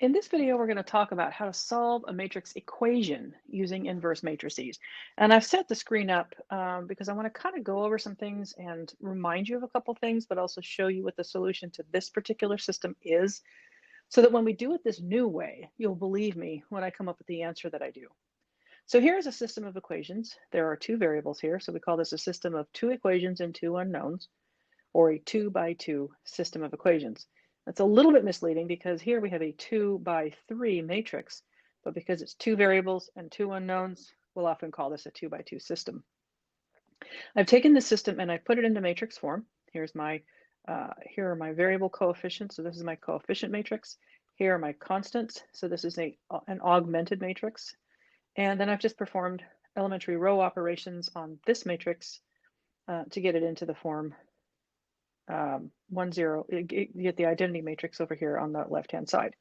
In this video, we're going to talk about how to solve a matrix equation using inverse matrices. And I've set the screen up because I want to kind of go over some things and remind you of a couple things, but also show you what the solution to this particular system is, so that when we do it this new way, you'll believe me when I come up with the answer that I do. So here's a system of equations. There are two variables here, so we call this a system of two equations and two unknowns, or a 2 by 2 system of equations. That's a little bit misleading because here we have a 2 by 3 matrix, but because it's two variables and two unknowns, we'll often call this a 2 by 2 system. I've taken this system and I've put it into matrix form. Here are my variable coefficients. So this is my coefficient matrix. Here are my constants. So this is an augmented matrix. And then I've just performed elementary row operations on this matrix to get it into the form 1, 0, you get the identity matrix over here on the left-hand side.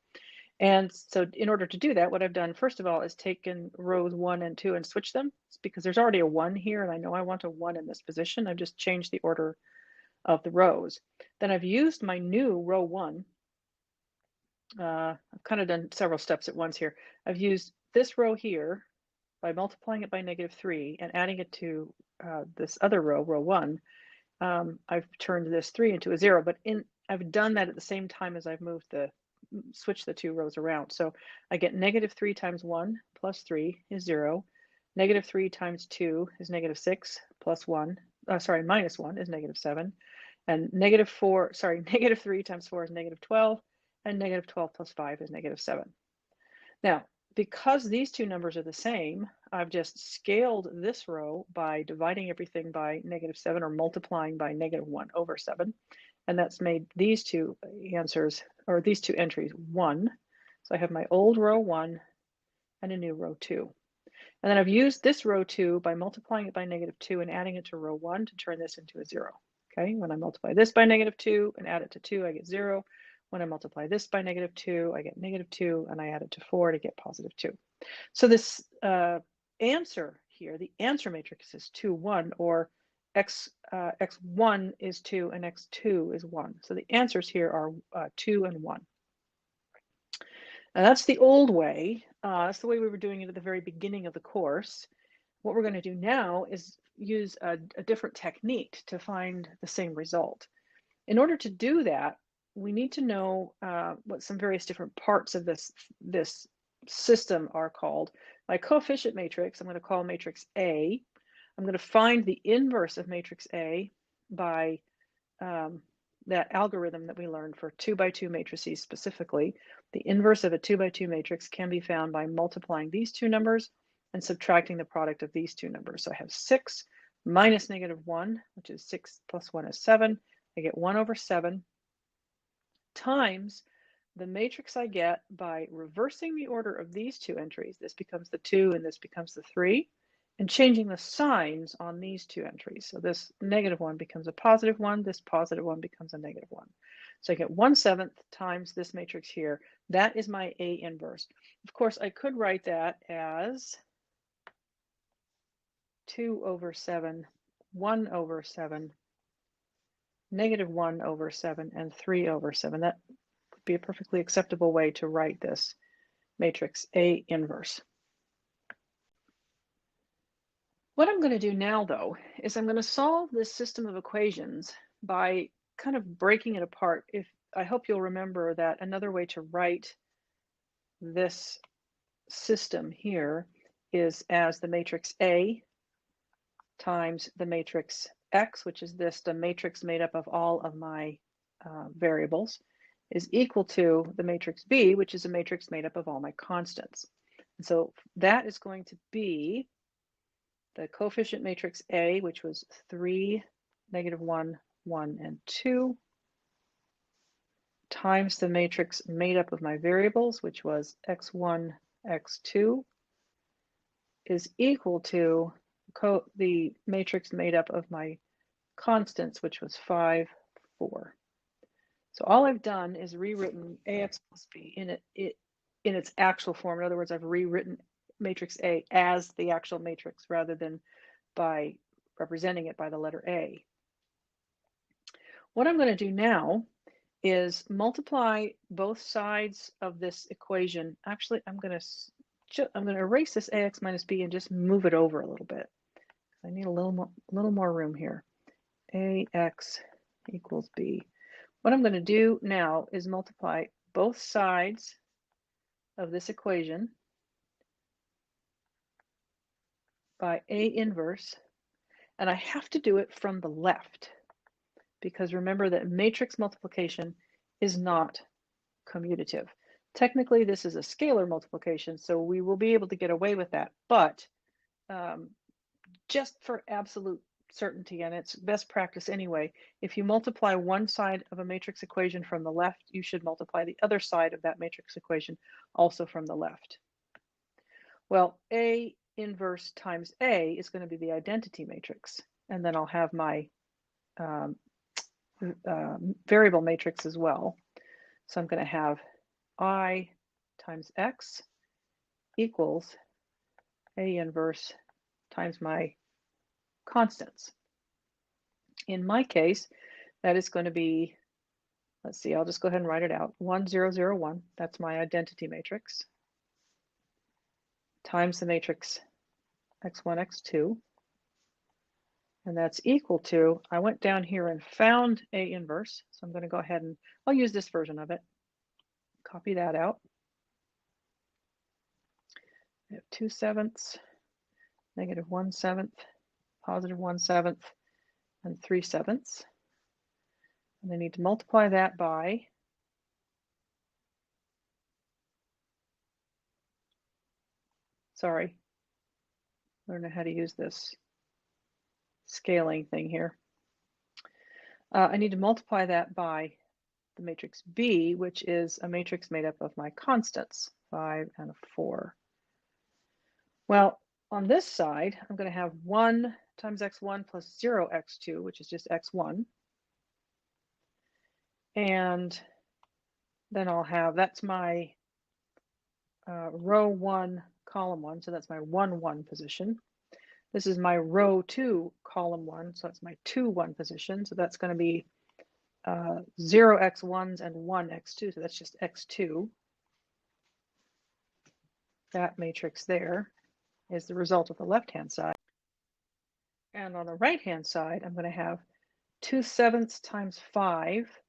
And so in order to do that, what I've done, first of all, is taken rows 1 and 2 and switch them. It's because there's already a 1 here, and I know I want a 1 in this position. I've just changed the order of the rows. Then I've used my new row 1. I've kind of done several steps at once here. I've used this row here by multiplying it by -3 and adding it to this other row, row 1. I've turned this 3 into a 0, but I've done that at the same time as I've switched the two rows around. So I get -3 times 1 plus 3 is 0. -3 times 2 is -6 plus 1. Minus 1 is -7. And -3 times 4 is -12. And -12 plus 5 is -7. Now, because these two numbers are the same, I've just scaled this row by dividing everything by -7 or multiplying by -1 over 7. And that's made these two answers, or these two entries, 1. So I have my old row 1 and a new row 2. And then I've used this row 2 by multiplying it by -2 and adding it to row 1 to turn this into a 0. Okay, when I multiply this by -2 and add it to 2, I get 0. When I multiply this by -2, I get -2, and I add it to 4 to get +2. So this answer here, the answer matrix is 2, 1, or x1 is 2 and x2 is 1. So the answers here are 2 and 1. And that's the old way. That's the way we were doing it at the very beginning of the course. What we're going to do now is use a different technique to find the same result. In order to do that, we need to know what some various different parts of this system are called. My coefficient matrix, I'm going to call matrix A. I'm going to find the inverse of matrix A by that algorithm that we learned for 2 by 2 matrices specifically. The inverse of a 2 by 2 matrix can be found by multiplying these two numbers and subtracting the product of these two numbers. So I have 6 minus -1, which is 6 plus 1 is 7. I get 1 over 7 times the matrix I get by reversing the order of these two entries. This becomes the 2 and this becomes the 3, and changing the signs on these two entries. So this -1 becomes a +1, this +1 becomes a -1. So I get 1/7 times this matrix here. That is my A inverse. Of course, I could write that as 2 over 7, 1 over 7, -1 over 7, and 3 over 7. That would be a perfectly acceptable way to write this matrix A inverse. What I'm going to do now, though, is I'm going to solve this system of equations by kind of breaking it apart. I hope you'll remember that another way to write this system here is as the matrix A times the matrix X, which is the matrix made up of all of my variables, is equal to the matrix B, which is a matrix made up of all my constants. And so that is going to be the coefficient matrix A, which was 3, -1, 1, and 2, times the matrix made up of my variables, which was x1, x2, is equal to the matrix made up of my constants, which was 5, 4. So all I've done is rewritten AX plus B in its actual form. In other words, I've rewritten matrix A as the actual matrix rather than by representing it by the letter A. What I'm going to do now is multiply both sides of this equation. Actually, I'm going to erase this ax minus b and just move it over a little bit. I need a little more room here. Ax equals b. What I'm going to do now is multiply both sides of this equation by A inverse, and I have to do it from the left because remember that matrix multiplication is not commutative. Technically, this is a scalar multiplication, so we will be able to get away with that, but just for absolute certainty, and it's best practice anyway, if you multiply one side of a matrix equation from the left, you should multiply the other side of that matrix equation also from the left. Well, A inverse times A is going to be the identity matrix, and then I'll have my variable matrix as well. So I'm going to have I times X equals A inverse times my constants. In my case, that is going to be, let's see, I'll just go ahead and write it out. 1, 0, 0, 1, that's my identity matrix, times the matrix x1, x2, and that's equal to, I went down here and found A inverse, so I'm going to go ahead and I'll use this version of it. Copy that out. I have 2/7, -1/7, +1/7, and 3/7. And I need to multiply that by I don't know how to use this scaling thing here. I need to multiply that by the matrix B, which is a matrix made up of my constants, 5 and a 4. Well, on this side, I'm going to have 1 times x1 plus 0 x2, which is just x1. And then I'll have, that's my row 1, column 1, so that's my 1, 1 position. This is my row 2, column 1, so that's my 2, 1 position. So that's going to be 0 x1s and 1 x2, so that's just x2. That matrix there is the result of the left-hand side. And on the right-hand side, I'm going to have 2/7 times 5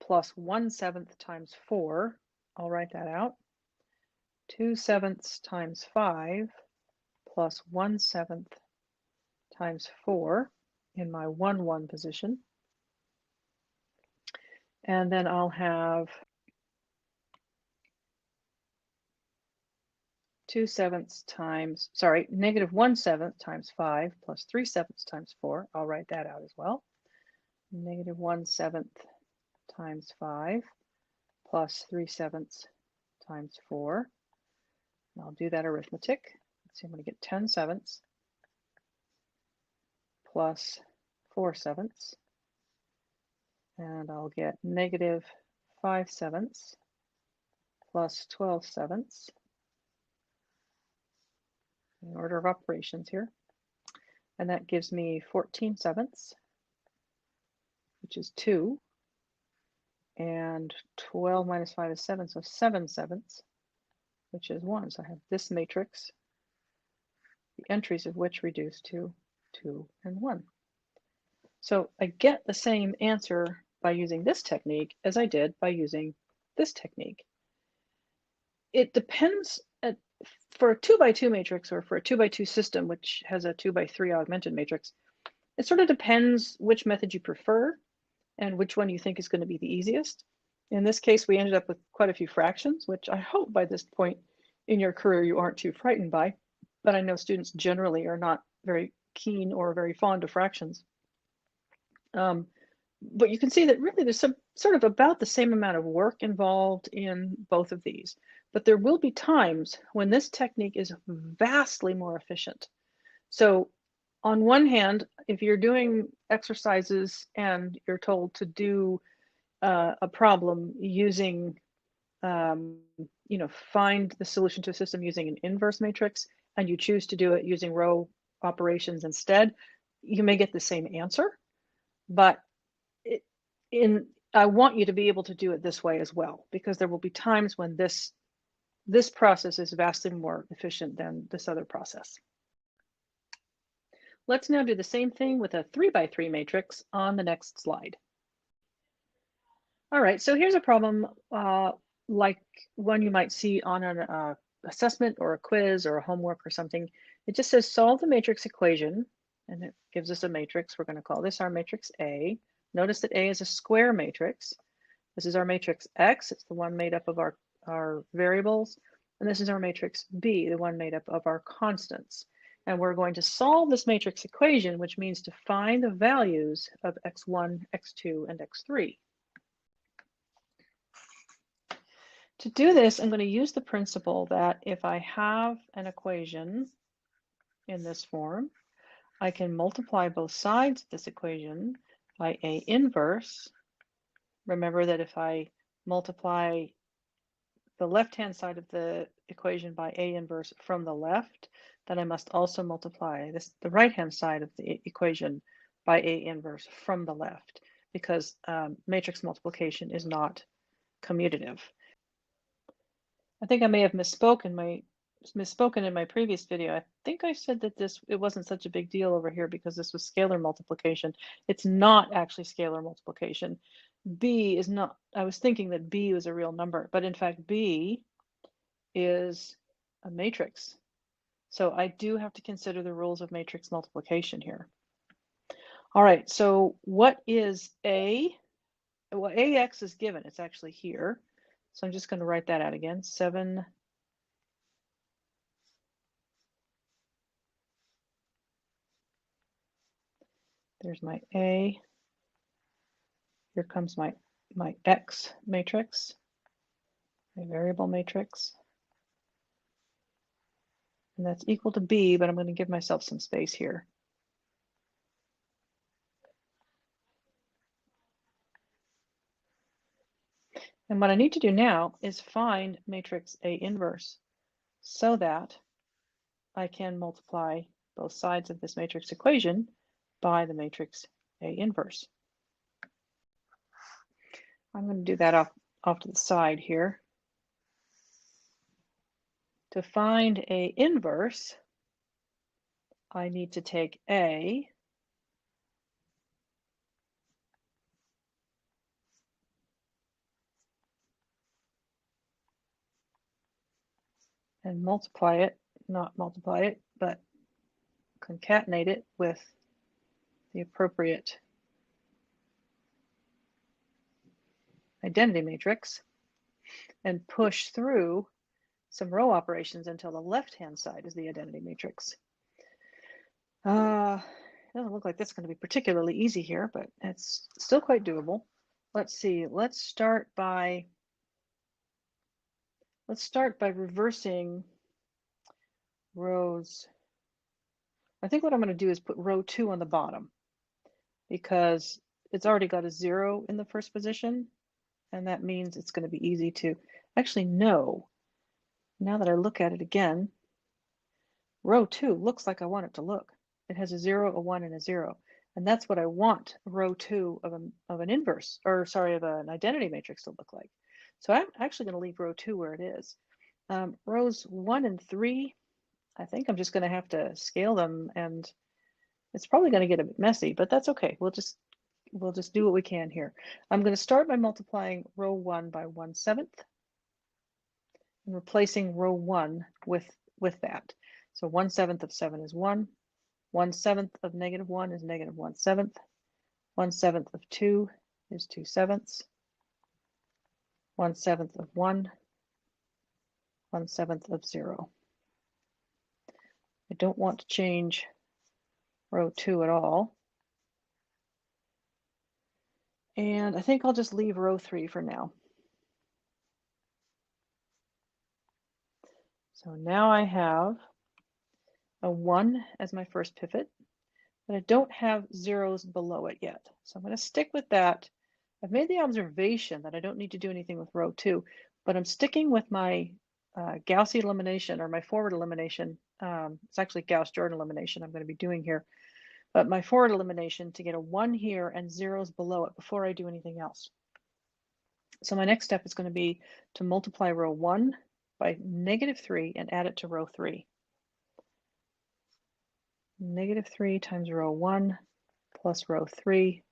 plus 1/7 times 4. I'll write that out. 2/7 times 5 plus 1/7 times 4 in my 1, 1 position. And then I'll have 2/7 times, -1/7 times 5 plus 3/7 times 4. I'll write that out as well. -1/7 times 5 plus 3/7 times 4. And I'll do that arithmetic. Let's see, I'm going to get 10/7 plus 4/7. And I'll get -5/7 plus 12/7 in order of operations here. And that gives me 14/7, which is 2. And 12 minus 5 is 7, so 7/7, which is 1. So I have this matrix, the entries of which reduce to 2 and 1. So I get the same answer by using this technique as I did by using this technique. It depends, for a 2x2 matrix or for a 2x2 system, which has a 2x3 augmented matrix, it sort of depends which method you prefer and which one you think is going to be the easiest. In this case, we ended up with quite a few fractions, which I hope by this point in your career you aren't too frightened by, but I know students generally are not very keen or very fond of fractions. But you can see that really there's some sort of about the same amount of work involved in both of these. But there will be times when this technique is vastly more efficient. So on one hand, if you're doing exercises and you're told to do a problem using, find the solution to a system using an inverse matrix, and you choose to do it using row operations instead, you may get the same answer. But I want you to be able to do it this way as well, because there will be times when this process is vastly more efficient than this other process. Let's now do the same thing with a 3x3 matrix on the next slide. All right, so here's a problem like one you might see on an assessment or a quiz or a homework or something. It just says solve the matrix equation, and it gives us a matrix. We're going to call this our matrix A. Notice that A is a square matrix. This is our matrix X. It's the one made up of our variables. And this is our matrix B, the one made up of our constants. And we're going to solve this matrix equation, which means to find the values of x1, x2, and x3. To do this, I'm going to use the principle that if I have an equation in this form, I can multiply both sides of this equation by A inverse. Remember that if I multiply the left-hand side of the equation by A inverse from the left, then I must also multiply the right-hand side of the equation by A inverse from the left, because matrix multiplication is not commutative. I think I may have misspoken in my previous video. I think I said that it wasn't such a big deal over here because this was scalar multiplication. It's not actually scalar multiplication. B is not, I was thinking that B was a real number, but in fact B is a matrix. So I do have to consider the rules of matrix multiplication here. All right, so what is A? Well, AX is given, it's actually here. So I'm just going to write that out again, 7. There's my A. Here comes my X matrix, my variable matrix. And that's equal to B, but I'm going to give myself some space here. And what I need to do now is find matrix A inverse so that I can multiply both sides of this matrix equation by the matrix A inverse. I'm going to do that off to the side here. To find A inverse, I need to take A and multiply it, not multiply it, but concatenate it with the appropriate identity matrix and push through some row operations until the left-hand side is the identity matrix. It doesn't look like that's going to be particularly easy here, but it's still quite doable. Let's see. Let's start by reversing rows. I think what I'm going to do is put row 2 on the bottom because it's already got a 0 in the first position, and that means it's going to be easy to actually know. Now that I look at it again, row 2 looks like I want it to look. It has a 0, a 1, and a 0. And that's what I want row 2 of an inverse, or sorry, of an identity matrix to look like. So I'm actually going to leave row 2 where it is. Rows 1 and 3, I think I'm just going to have to scale them, and it's probably going to get a bit messy, but that's okay. We'll just do what we can here. I'm going to start by multiplying row 1 by 1/7 and replacing row 1 with that. So 1/7 of 7 is 1. 1/7 of -1 is -1/7. 1/7 of 2 is 2/7. 1/7 of 1. 1/7 of 0. I don't want to change row 2 at all. And I think I'll just leave row 3 for now. So now I have a 1 as my first pivot, but I don't have zeros below it yet. So I'm going to stick with that. I've made the observation that I don't need to do anything with row 2, but I'm sticking with my Gaussian elimination, or my forward elimination. It's actually Gauss-Jordan elimination I'm going to be doing here. But my forward elimination to get a 1 here and zeros below it before I do anything else. So my next step is going to be to multiply row 1 by -3 and add it to row 3. -3 times row 1 plus row 3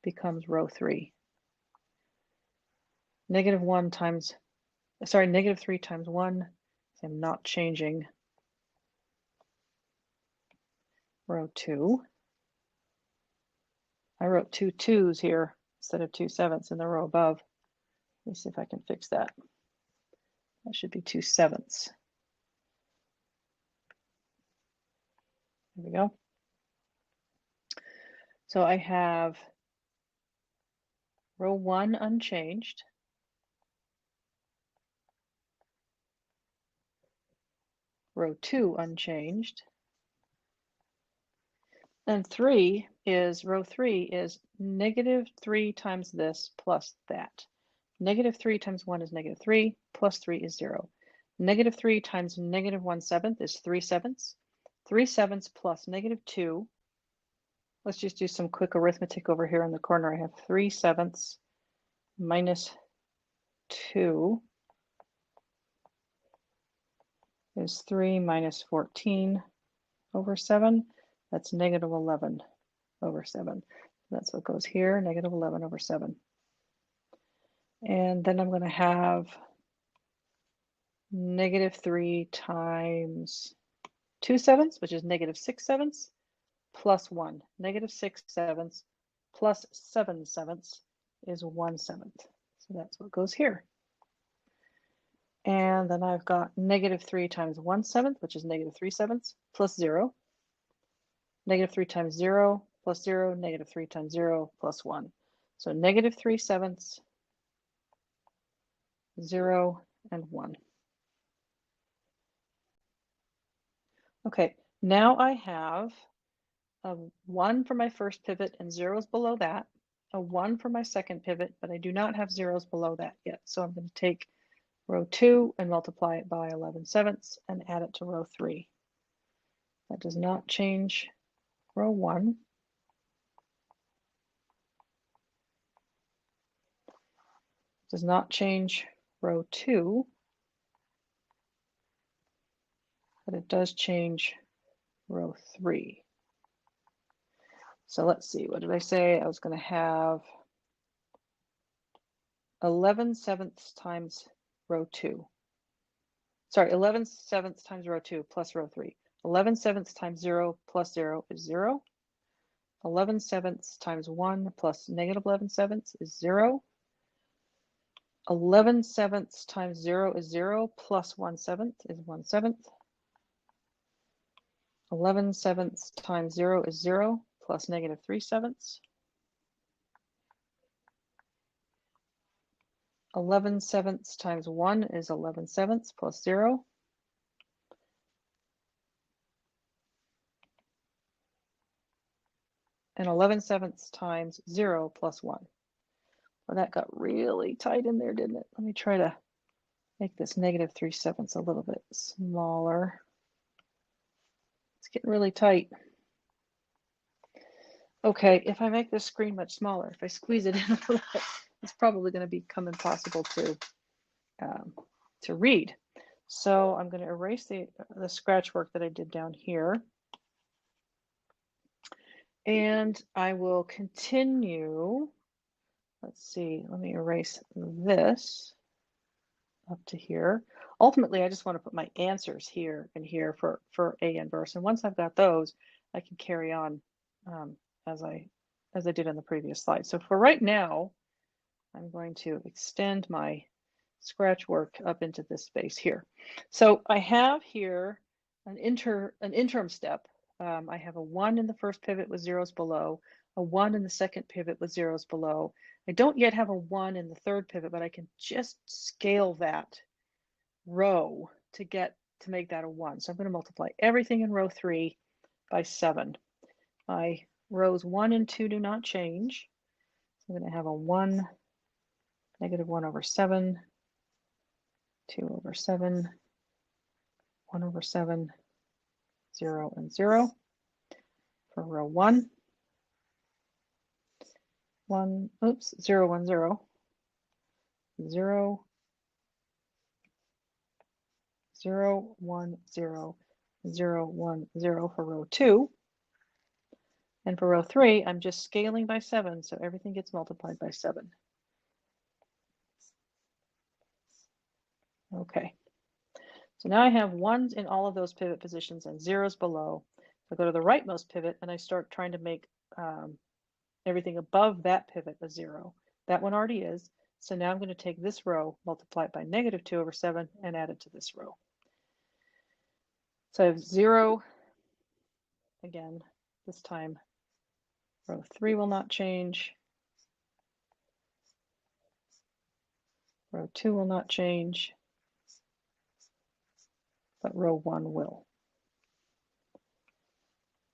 becomes row 3. -1 times, sorry, -3 times 1, so I'm not changing row 2. I wrote 2 2s here instead of 2 7ths in the row above. Let me see if I can fix that. That should be 2 7ths. There we go. So I have row 1 unchanged. Row 2 unchanged. And row 3 is -3 times this plus that. -3 times 1 is -3, plus 3 is 0. -3 times -1/7 is 3 7ths. 3 7ths plus -2. Let's just do some quick arithmetic over here in the corner. I have 3 7ths minus 2 is 3 minus 14 over 7. That's -11 over 7. That's what goes here, -11 over 7. And then I'm going to have -3 times 2 7ths, which is -6 7ths, plus 1. -6 7ths plus 7 7ths is 1 7th. So that's what goes here. And then I've got -3 times 1 7th, which is -3 7ths, plus 0. -3 times 0 plus 0, -3 times 0 plus 1. So -3 7ths, 0, and 1. Okay, now I have a 1 for my first pivot and zeros below that, a 1 for my second pivot, but I do not have zeros below that yet. So I'm going to take row 2 and multiply it by 11 7ths and add it to row 3. That does not change row 1. Does not change row 2, but it does change row 3. So let's see, what did I say? I was going to have 11 7ths times row 2. Sorry, 11 7ths times row 2 plus row 3. 11 7ths times 0 plus 0 is 0. 11 7ths times 1 plus -11 7ths is 0. 11 7ths times 0 is 0, plus 1 7th is 1 7th. 11 7ths times 0 is 0, plus -3 7ths. 11 7ths times 1 is 11 7ths, plus 0. And 11 7ths times 0 plus 1. Well, that got really tight in there, didn't it? Let me try to make this -3 7ths a little bit smaller. It's getting really tight. Okay, if I make this screen much smaller, if I squeeze it in a little bit, it's probably going to become impossible to read. So I'm going to erase the scratch work that I did down here. And I will continue. Let's see, let me erase this up to here. Ultimately, I just want to put my answers here and here for A inverse. And once I've got those, I can carry on as I did in the previous slide. So for right now, I'm going to extend my scratch work up into this space here. So I have here an interim step. I have a 1 in the first pivot with zeros below, a 1 in the second pivot with zeros below. I don't yet have a 1 in the third pivot, but I can just scale that row to make that a 1. So I'm going to multiply everything in row 3 by 7. My rows 1 and 2 do not change. So I'm going to have a 1, -1 over 7, 2 over 7, 1 over 7, 0 and 0 for row 1. 0 1 0. 0, 0, 1, 0, 0, 1, 0 for row 2. And for row 3, I'm just scaling by 7, so everything gets multiplied by 7. Okay. So now I have 1s in all of those pivot positions and 0s below. I go to the rightmost pivot and I start trying to make everything above that pivot a 0. That one already is. So now I'm going to take this row, multiply it by -2/7, and add it to this row. So I have 0 again. This time row 3 will not change. Row 2 will not change. But row 1 will.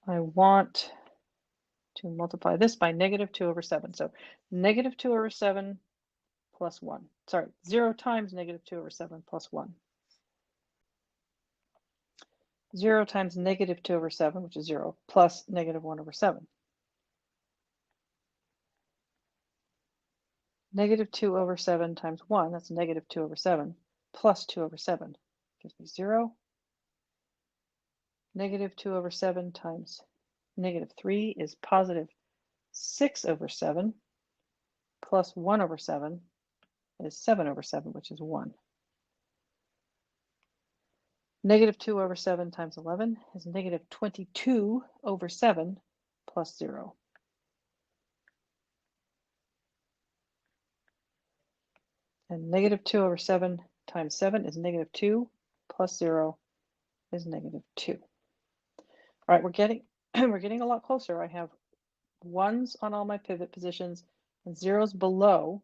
I want to multiply this by -2/7. So -2/7 plus 1. Sorry, 0 times -2/7 plus 1. 0 times -2/7, which is 0, plus -1/7. -2/7 times 1, that's -2/7, plus 2/7, gives me 0. -2/7 times -3 is positive 6/7, plus 1/7 is 7/7, which is 1. -2/7 times 11 is -22/7 plus 0. And -2/7 times 7 is -2 plus 0 is -2. All right, we're getting a lot closer. I have 1s on all my pivot positions and 0s below.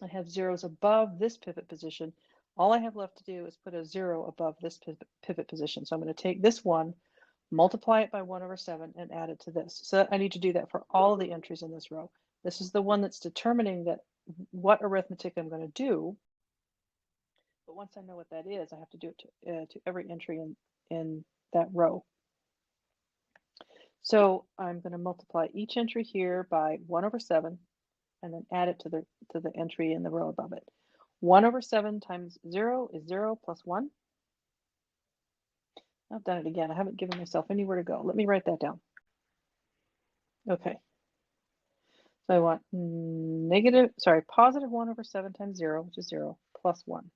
I have 0s above this pivot position. All I have left to do is put a 0 above this pivot position. So I'm going to take this 1, multiply it by 1/7, and add it to this. So I need to do that for all of the entries in this row. This is the one that's determining that what arithmetic I'm going to do. But once I know what that is, I have to do it to every entry in that row. So I'm going to multiply each entry here by 1/7 and then add it to the entry in the row above it. 1/7 times 0 is 0 plus 1. I've done it again. I haven't given myself anywhere to go. Let me write that down. Okay. So I want positive 1/7 times 0, which is 0, plus 1.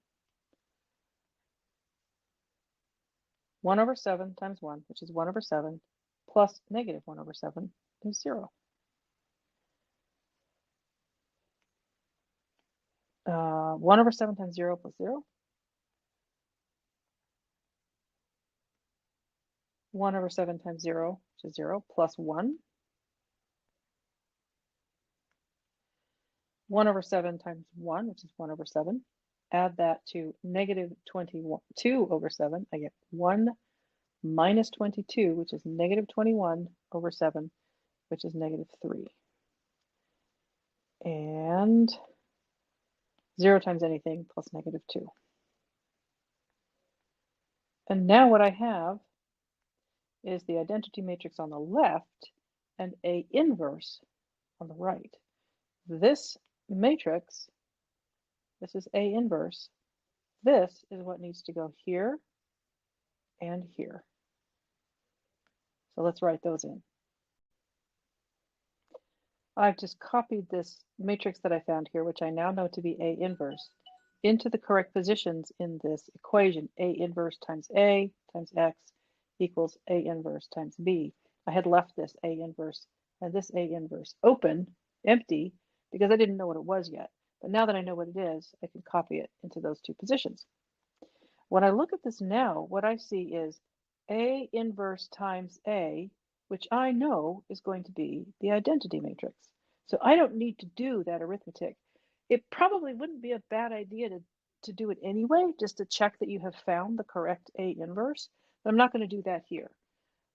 1/7 times 1, which is 1/7, plus -1/7 is 0. 1/7 times 0 plus 0. 1/7 times 0, which is 0, plus 1. 1/7 times 1, which is 1/7. Add that to -22/7. I get 1 minus 22, which is -21/7, which is -3. And 0 times anything plus -2. And now what I have is the identity matrix on the left and A inverse on the right. This matrix, this is A inverse. This is what needs to go here and here. So let's write those in. I've just copied this matrix that I found here, which I now know to be A inverse, into the correct positions in this equation. A inverse times A times X equals A inverse times B. I had left this A inverse and this A inverse open, empty, because I didn't know what it was yet. But now that I know what it is, I can copy it into those two positions. When I look at this now, what I see is A inverse times A, which I know is going to be the identity matrix. So I don't need to do that arithmetic. It probably wouldn't be a bad idea to do it anyway, just to check that you have found the correct A inverse, but I'm not going to do that here.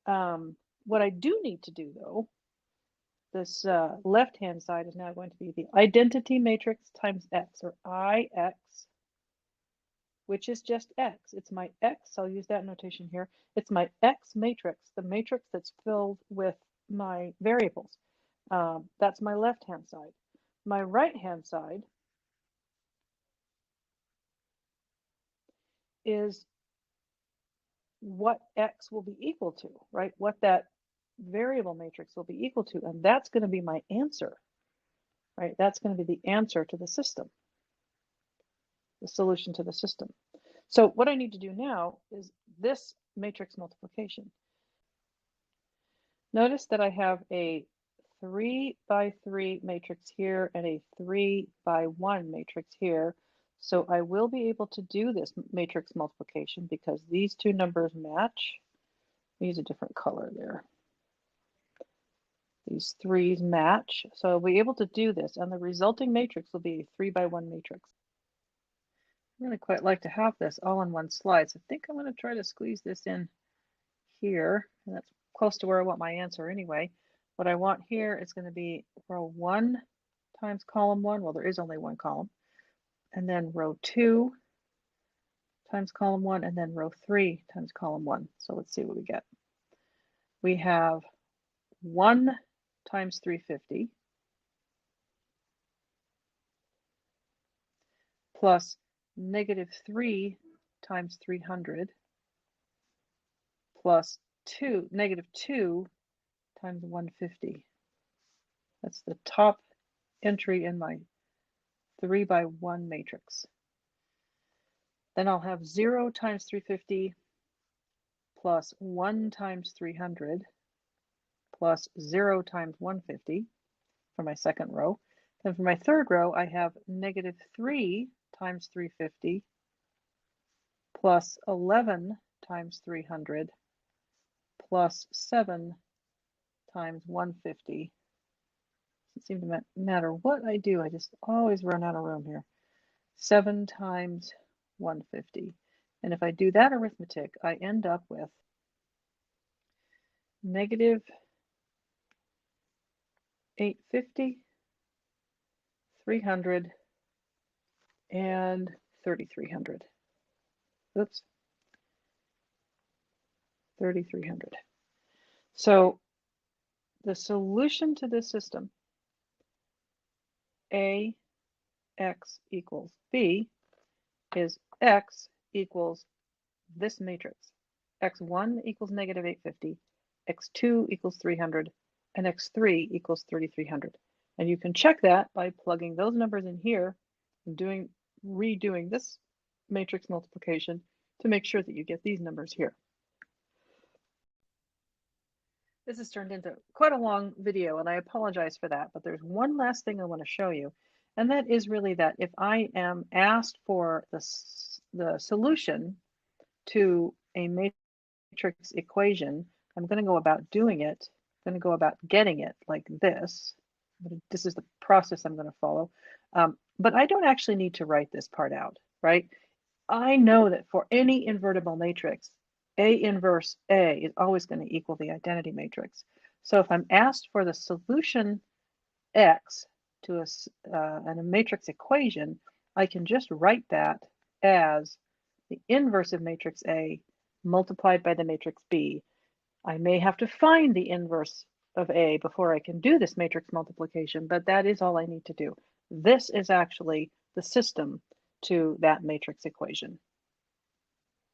What I do need to do, though, this left-hand side is now going to be the identity matrix times X, or IX, which is just X. It's my X, I'll use that notation here. It's my X matrix, the matrix that's filled with my variables. That's my left-hand side. My right-hand side is what X will be equal to, right? What that variable matrix will be equal to. And that's going to be my answer, right? That's going to be the answer to the system, the solution to the system. So what I need to do now is this matrix multiplication. Notice that I have a 3 by 3 matrix here and a 3 by 1 matrix here. So I will be able to do this matrix multiplication because these two numbers match. I'll use a different color there. These threes match. So I'll be able to do this, and the resulting matrix will be a 3 by 1 matrix. I really quite like to have this all in one slide. So I think I'm going to try to squeeze this in here, and that's close to where I want my answer anyway. What I want here is going to be row 1 times column 1. Well, there is only one column. And then row 2 times column 1, and then row 3 times column 1. So let's see what we get. We have 1 times 350 plus negative 3 times 300 plus negative 2 times 150. That's the top entry in my 3 by 1 matrix. Then I'll have 0 times 350 plus 1 times 300 plus 0 times 150 for my second row. Then for my third row, I have negative 3 times 350 plus 11 times 300 plus 7 times 150. Doesn't seem to matter what I do. I just always run out of room here. 7 times 150. And if I do that arithmetic, I end up with negative 850, 300, and 3,300. Oops, 3,300. So the solution to this system, A x equals b, is x equals this matrix. x1 equals negative 850, x2 equals 300, and x3 equals 3,300. And you can check that by plugging those numbers in here and redoing this matrix multiplication to make sure that you get these numbers here. This has turned into quite a long video, and I apologize for that, but there's one last thing I want to show you, and that is really that if I am asked for the solution to a matrix equation, I'm going to go about doing it. I'm going to go about getting it like this. This is the process I'm going to follow. But I don't actually need to write this part out, right? I know that for any invertible matrix, A inverse A is always going to equal the identity matrix. So if I'm asked for the solution X to a matrix equation, I can just write that as the inverse of matrix A multiplied by the matrix B. I may have to find the inverse of A before I can do this matrix multiplication, but that is all I need to do. This is actually the system to that matrix equation.